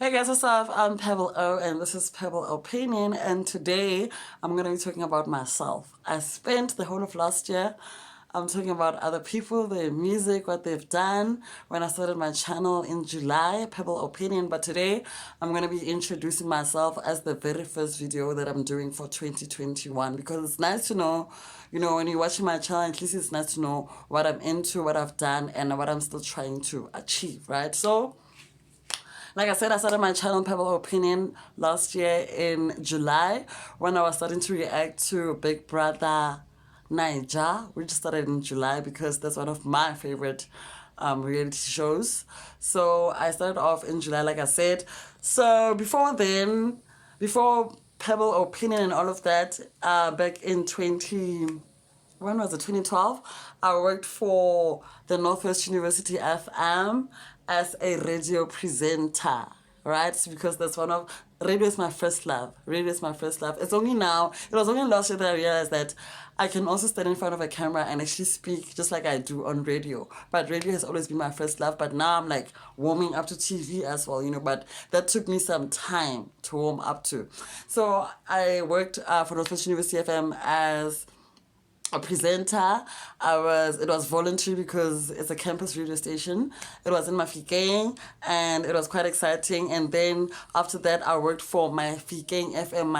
Hey guys, what's up? I'm Pebble O and this is Pebble Opinion, and today I'm going to be talking about myself. I spent the whole of last year talking about other people, their music, what they've done when I started my channel in July, Pebble Opinion, but today I'm going to be introducing myself as the very first video that I'm doing for 2021, because it's nice to know, when you're watching my channel, at least it's nice to know what I'm into, what I've done, and what I'm still trying to achieve, right? So like I said, I started my channel Pebble Opinion last year in July when I was starting to react to Big Brother Niger, which started in July because that's one of my favorite reality shows. So I started off in July, like I said. So before then, before Pebble Opinion and all of that, back in when was it, 2012, I worked for the Northwest University FM as a radio presenter, right? Because that's radio is my first love. Radio is my first love. It was only last year that I realized that I can also stand in front of a camera and actually speak just like I do on radio. But radio has always been my first love, but now I'm like warming up to TV as well, but that took me some time to warm up to. So I worked for Northwest University FM as a presenter. It was voluntary because it's a campus radio station. It was in Mafikeng and it was quite exciting. And then after that, I worked for Mahikeng FM,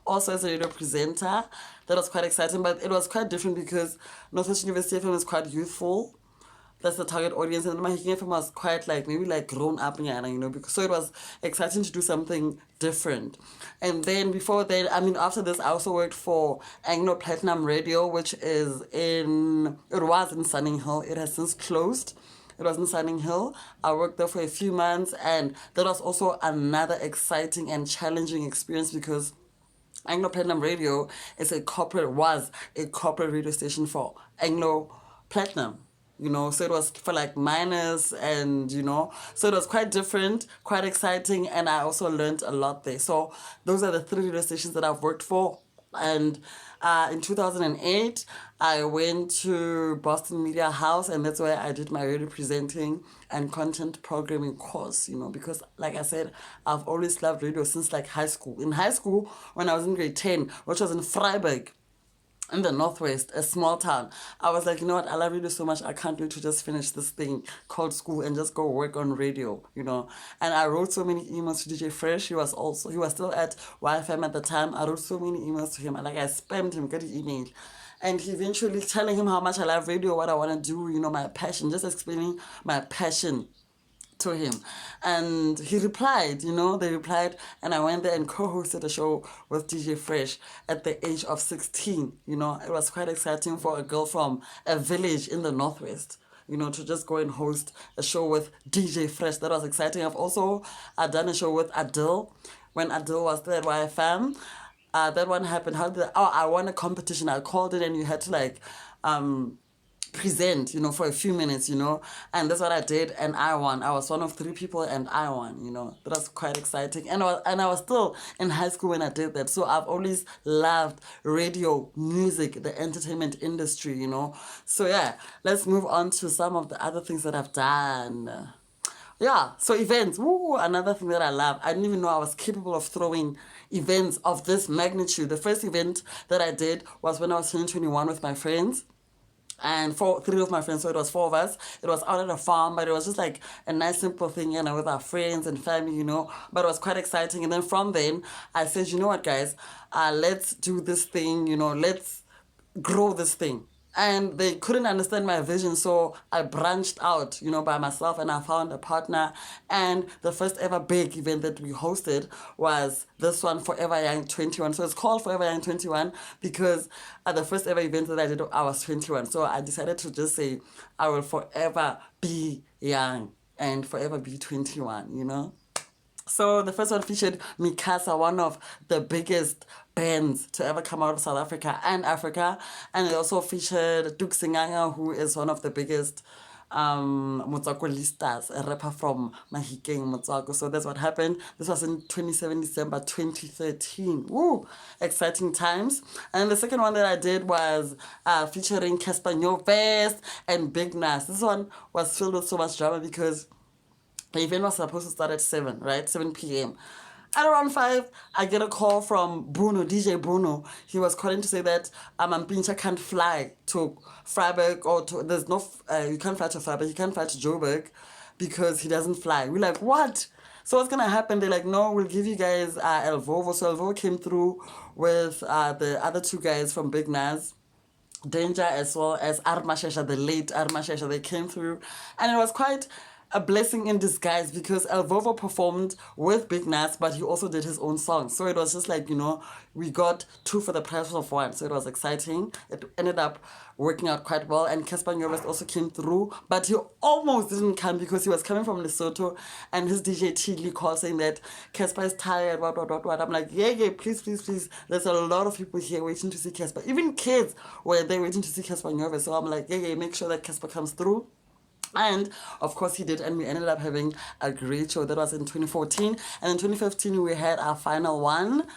also as a radio presenter. That was quite exciting, but it was quite different because Northwest University FM is quite youthful. That's the target audience, and my Hikking FM was quite maybe grown up, because so it was exciting to do something different. And then after this, I also worked for Anglo Platinum Radio, which it was in Sunning Hill. It has since closed. It was in Sunning Hill. I worked there for a few months, and that was also another exciting and challenging experience because Anglo Platinum Radio was a corporate radio station for Anglo Platinum. So it was for minors and, so it was quite different, quite exciting, and I also learned a lot there. So those are the 3 radio stations that I've worked for. And in 2008, I went to Boston Media House, and that's where I did my radio presenting and content programming course, because like I said, I've always loved radio since high school. In high school, when I was in grade 10, which was in Freiburg, in the Northwest, a small town, I was like, what, I love radio so much, I can't wait to just finish this thing called school and just go work on radio, And I wrote so many emails to DJ Fresh. He was still at YFM at the time. I wrote so many emails to him. I spammed him, got his email. And he eventually telling him how much I love radio, what I want to do, my passion, just explaining my passion to him. And he replied, they replied, and I went there and co-hosted a show with DJ Fresh at the age of 16. It was quite exciting for a girl from a village in the Northwest, to just go and host a show with DJ Fresh. That was exciting. I've also done a show with Adil when Adil was there at YFM. That one happened. I won a competition. I called it and you had to present, for a few minutes, and that's what I did, and I won. I was one of 3 people and I won, That was quite exciting. And I was still in high school when I did that. So I've always loved radio, music, the entertainment industry, So yeah, let's move on to some of the other things that I've done. Yeah, so events, another thing that I love. I didn't even know I was capable of throwing events of this magnitude. The first event that I did was when I was turning 21 with my friends. And 3 of my friends, so it was 4 of us. It was out at a farm, but it was just a nice simple thing, with our friends and family, But it was quite exciting. And then from then, I said, you know what, guys, let's do this thing, let's grow this thing. And they couldn't understand my vision, so I branched out, by myself, and I found a partner. And the first ever big event that we hosted was this one, Forever Young 21. So it's called Forever Young 21 because the first ever event that I did, I was 21. So I decided to just say, I will forever be young and forever be 21, So the first one featured Mikasa, one of the biggest bands to ever come out of South Africa and Africa. And it also featured Duke Singanga, who is one of the biggest Motswakolistas, a rapper from Mahikeng, Motswako. So that's what happened. This was in 27 December 2013. Woo! Exciting times. And the second one that I did was featuring Casper Nyovest and Bigness. This one was filled with so much drama because The event was supposed to start at 7, right? 7 p.m. At around 5, I get a call from Bruno, DJ Bruno. He was calling to say that Mpincha can't fly to Freiburg, or to, there's no, you can't fly to Freiburg, he can't fly to Joburg because he doesn't fly. We're like, what? So what's going to happen? They're like, no, we'll give you guys El Vovo. So El Vovo came through with the other 2 guys from Bigness, Danger, as well as Armashesha, the late Armashesha. They came through, and it was quite a blessing in disguise because El Vovo performed with Bigness, but he also did his own song. So it was just like, we got 2 for the price of 1. So it was exciting. It ended up working out quite well. And Casper Nyovest also came through, but he almost didn't come because he was coming from Lesotho, and his DJ Chili called saying that Casper is tired, what. I'm like, yeah, please. There's a lot of people here waiting to see Casper. Even kids were there waiting to see Casper Nyovest. So I'm like, yeah, make sure that Casper comes through. And of course he did, and we ended up having a great show. That was in 2014. And in 2015 we had our final one,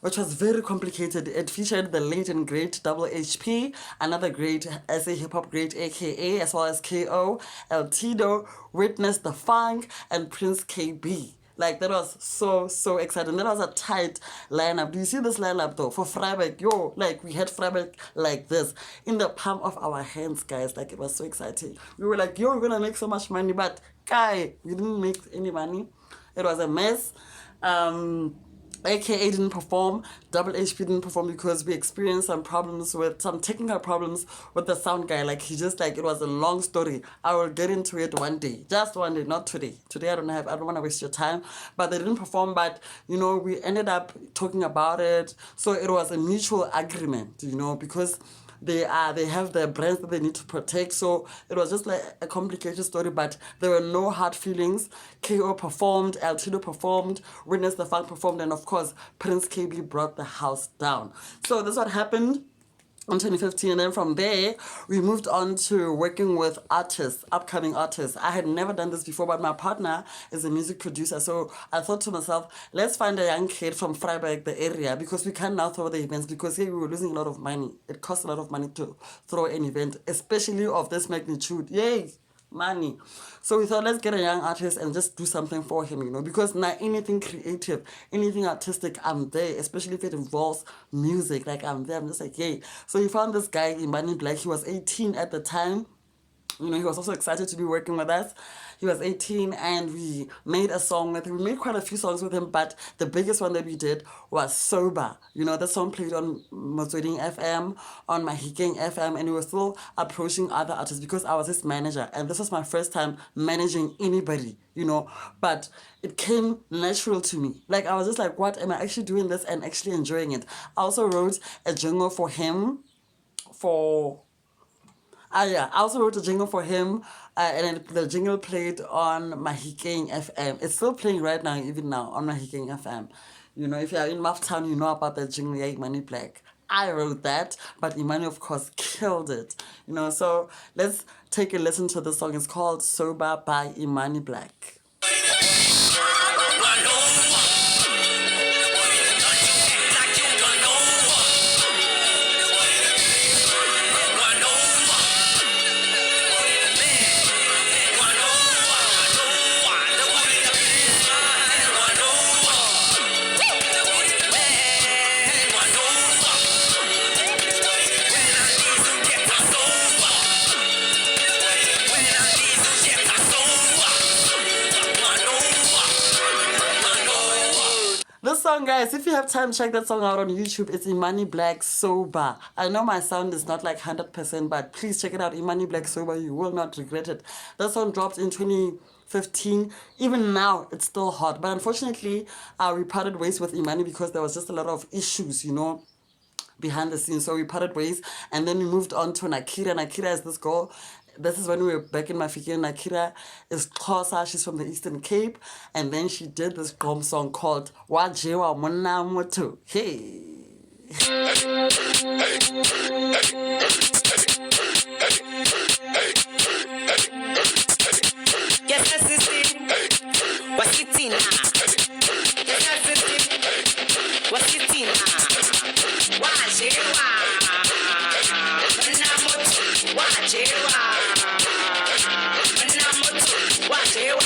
which was very complicated. It featured the late and great Double HP, another great SA hip hop great, aka, as well as KO, El Tido, Witness the Funk, and Prince KB. Like, that was so exciting. That was a tight lineup. Do you see this lineup though? For Freiburg, like, we had Freiburg like this in the palm of our hands, guys. Like, it was so exciting. We were like, we're gonna make so much money, but guy, we didn't make any money. It was a mess. AKA didn't perform, Double HP didn't perform because we experienced some technical problems with the sound guy. Like, it was a long story. I will get into it one day. Just one day, not today. Today I don't want to waste your time. But they didn't perform, but, we ended up talking about it. So it was a mutual agreement, because they have their brands that they need to protect. So it was just like a complicated story, but there were no hard feelings. KO performed, El Tido performed, Witness the Funk performed, and of course Prince KB brought the house down. So that's what happened in 2015, and then from there we moved on to working with upcoming artists. I had never done this before, but my partner is a music producer, so I thought to myself, let's find a young kid from Freiburg, the area, because we can't now throw the events, because here we were losing a lot of money. It costs a lot of money to throw an event, especially of this magnitude. Yay! Money. So we thought, let's get a young artist and just do something for him, because now anything creative, anything artistic, I'm there, especially if it involves music. Like, I'm there, I'm just like, yay. So we found this guy, Imani Black. He was 18 at the time. He was also excited to be working with us. He was 18, and we made a song with him. We made quite a few songs with him, but the biggest one that we did was Sober. The song played on Motsweding FM, on Mahikeng FM, and we were still approaching other artists because I was his manager, and this was my first time managing anybody, but it came natural to me. Like, I was just like, what, am I actually doing this and actually enjoying it? I also wrote a jingle for him I also wrote a jingle for him, and the jingle played on Mahikeng FM. It's still playing right now, even now, on Mahikeng FM. If you're in Maftown, you know about that jingle, yeah, Imani Black. I wrote that, but Imani, of course, killed it. So let's take a listen to the song. It's called Sober by Imani Black. Guys, if you have time, check that song out on YouTube. It's Imani Black Sober. I know my sound is not like 100%, but please check it out. Imani Black Sober. You will not regret it. That song dropped in 2015. Even now, it's still hot. But unfortunately, we parted ways with Imani because there was just a lot of issues, behind the scenes. So we parted ways, and then we moved on to Nakira. Nakira is this girl. This is when we were back in Mafikeng. Nakira is Xhosa. She's from the Eastern Cape. And then she did this drum song called Wajewa Mona Moto. Hey. Yes, sister. What's it in? Yes, sister. What's it in? Wajewa Mona Moto. Wajewa. Wajewa,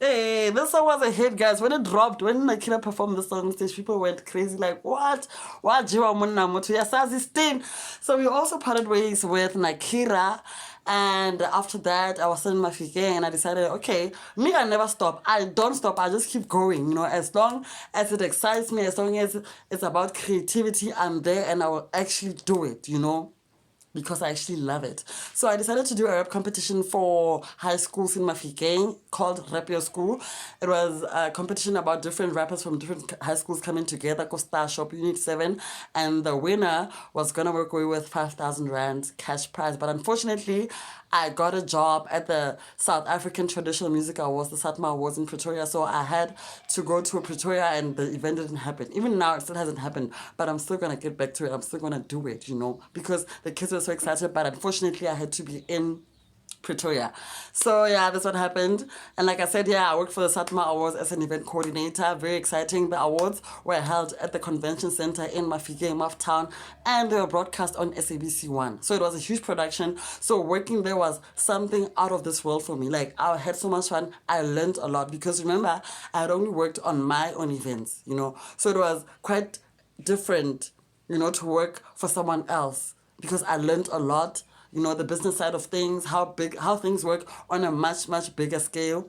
Hey, this song was a hit, guys. When it dropped, when Nakira performed this song on stage, people went crazy, like, what? What? Jiwa Munna Mutu Yasazi Stain. So we also parted ways with Nakira. And after that, I was still in Mafike and I decided, okay, me, I never stop. I don't stop. I just keep going, as long as it excites me, as long as it's about creativity, I'm there and I will actually do it, because I actually love it. So I decided to do a rap competition for high schools in Mafike called Rapier School. It was a competition about different rappers from different high schools coming together, Costa Shop Unit 7, and the winner was going to walk away with 5,000 Rand cash prize. But unfortunately, I got a job at the South African Traditional Music Awards, the SATMA Awards in Pretoria, so I had to go to Pretoria and the event didn't happen. Even now, it still hasn't happened, but I'm still going to get back to it. I'm still going to do it, because the kids were so excited, but unfortunately, I had to be in Pretoria. So yeah, that's what happened. And like I said, I worked for the SATMA Awards as an event coordinator. Very exciting. The awards were held at the convention center in Mafike, Maftown, and they were broadcast on SABC1. So it was a huge production. So working there was something out of this world for me. Like, I had so much fun. I learned a lot because remember, I had only worked on my own events, So it was quite different, to work for someone else because I learned a lot. The business side of things, how things work on a much, much bigger scale.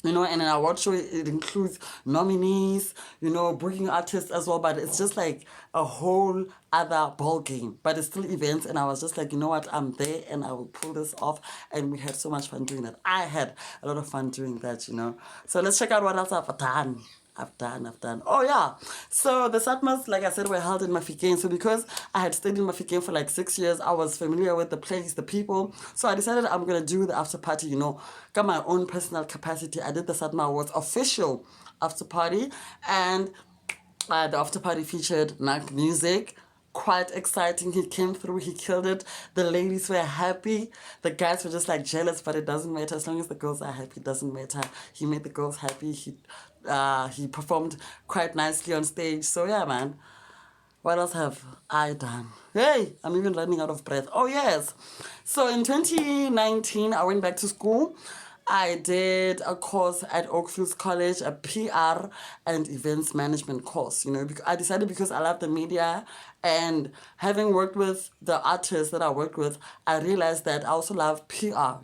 And an award show, it includes nominees, booking artists as well, but it's just like a whole other ball game. But it's still events, and I was just like, you know what, I'm there and I will pull this off. And we had so much fun doing that. I had a lot of fun doing that, So let's check out what else I've done. I've done. Oh, yeah. So the Satmas, like I said, were held in Mafike. So because I had stayed in Mafike for like 6 years, I was familiar with the place, the people. So I decided I'm going to do the after party, got my own personal capacity. I did the Satma Awards official after party. And the after party featured Nak Music. Quite exciting. He came through, he killed it. The ladies were happy. The guys were just like jealous, but it doesn't matter. As long as the girls are happy, it doesn't matter. He made the girls happy. He performed quite nicely on stage. So yeah, man. What else have I done? Hey, I'm even running out of breath. Oh, yes. So in 2019, I went back to school. I did a course at Oakfields College, a PR and events management course. I decided because I love the media and having worked with the artists that I worked with, I realized that I also love PR,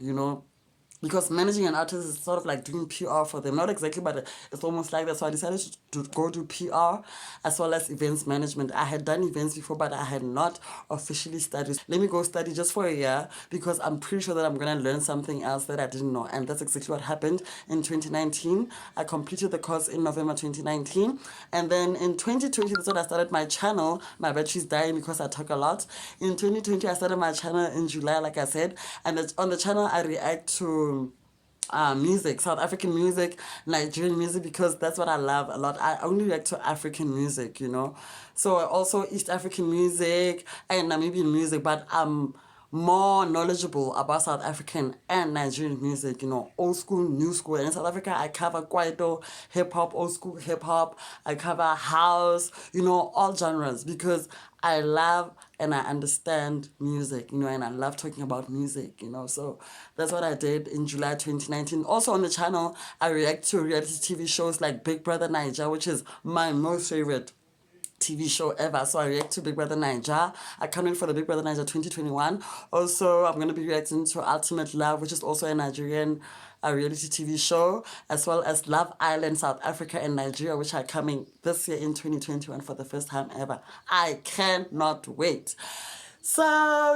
because managing an artist is sort of like doing PR for them. Not exactly, but it's almost like that. So I decided to go do PR as well as events management. I had done events before, but I had not officially studied. Let me go study just for a year because I'm pretty sure that I'm going to learn something else that I didn't know. And that's exactly what happened in 2019. I completed the course in November 2019. And then in 2020, that's when I started my channel. My battery's dying because I talk a lot. In 2020, I started my channel in July, like I said. And on the channel, I react to music, South African music, Nigerian music, because that's what I love a lot. I only react to African music, So also East African music and Namibian music, but I'm more knowledgeable about South African and Nigerian music, old school, new school. And in South Africa, I cover Kwaito, hip-hop, old school hip-hop. I cover house, all genres because I love and I understand music, and I love talking about music, So that's what I did in July 2019. Also on the channel, I react to reality TV shows like Big Brother Naija, which is my most favorite TV show ever. So I react to Big Brother Naija. I can't wait for the Big Brother Naija 2021. Also, I'm going to be reacting to Ultimate Love, which is also a Nigerian reality TV show, as well as Love Island, South Africa and Nigeria, which are coming this year in 2021 for the first time ever. I cannot wait. So,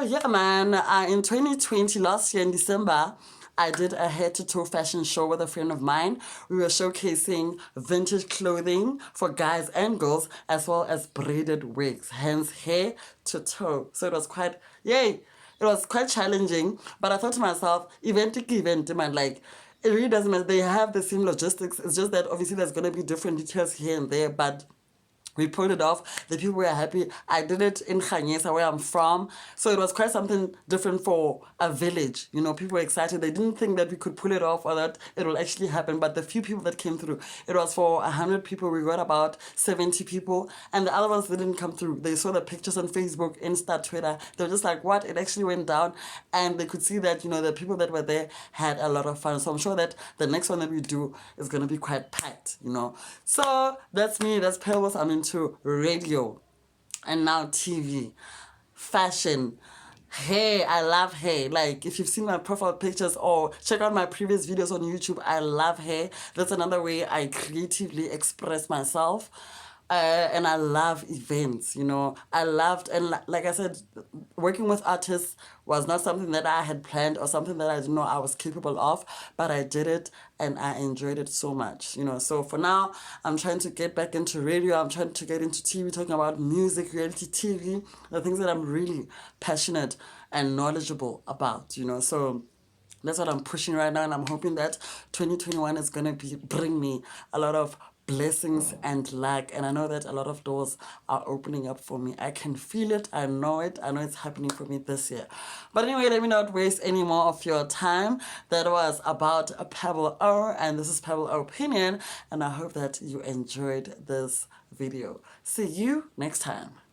yeah, man, in 2020, last year in December, I did a head-to-toe fashion show with a friend of mine. We were showcasing vintage clothing for guys and girls, as well as braided wigs, hence hair to toe. So it was quite, yay! It was quite challenging, but I thought to myself, event, man, like, it really doesn't matter. They have the same logistics. It's just that obviously there's going to be different details here and there, but We pulled it off. The people were happy. I did it in Ganyesa, where I'm from. So it was quite something different for a village. You know, people were excited. They didn't think that we could pull it off or that it will actually happen. But the few people that came through, it was for 100 people. We got about 70 people. And the other ones didn't come through. They saw the pictures on Facebook, Insta, Twitter. They were just like, what? It actually went down. And they could see that, you know, the people that were there had a lot of fun. So I'm sure that the next one that we do is going to be quite packed, you know. So that's me. That's Pebble. I'm into radio and now TV, fashion, hair. I love hair. Like, if you've seen my profile pictures or check out my previous videos on YouTube, I love hair. That's another way I creatively express myself. And I love events, you know. I loved, and like I said, working with artists was not something that I had planned or something that I didn't know I was capable of, but I did it and I enjoyed it so much, you know. So for now, I'm trying to get back into radio. I'm trying to get into TV, talking about music, reality TV, the things that I'm really passionate and knowledgeable about, you know. So that's what I'm pushing right now, and I'm hoping that 2021 is going to bring me a lot of blessings and luck, and I know that a lot of doors are opening up for me. I can feel it. I know it. I know it's happening for me this year. But anyway, let me not waste any more of your time. That was about a Pebble O, and this is Pebble Opinion, and I hope that you enjoyed this video. See you next time.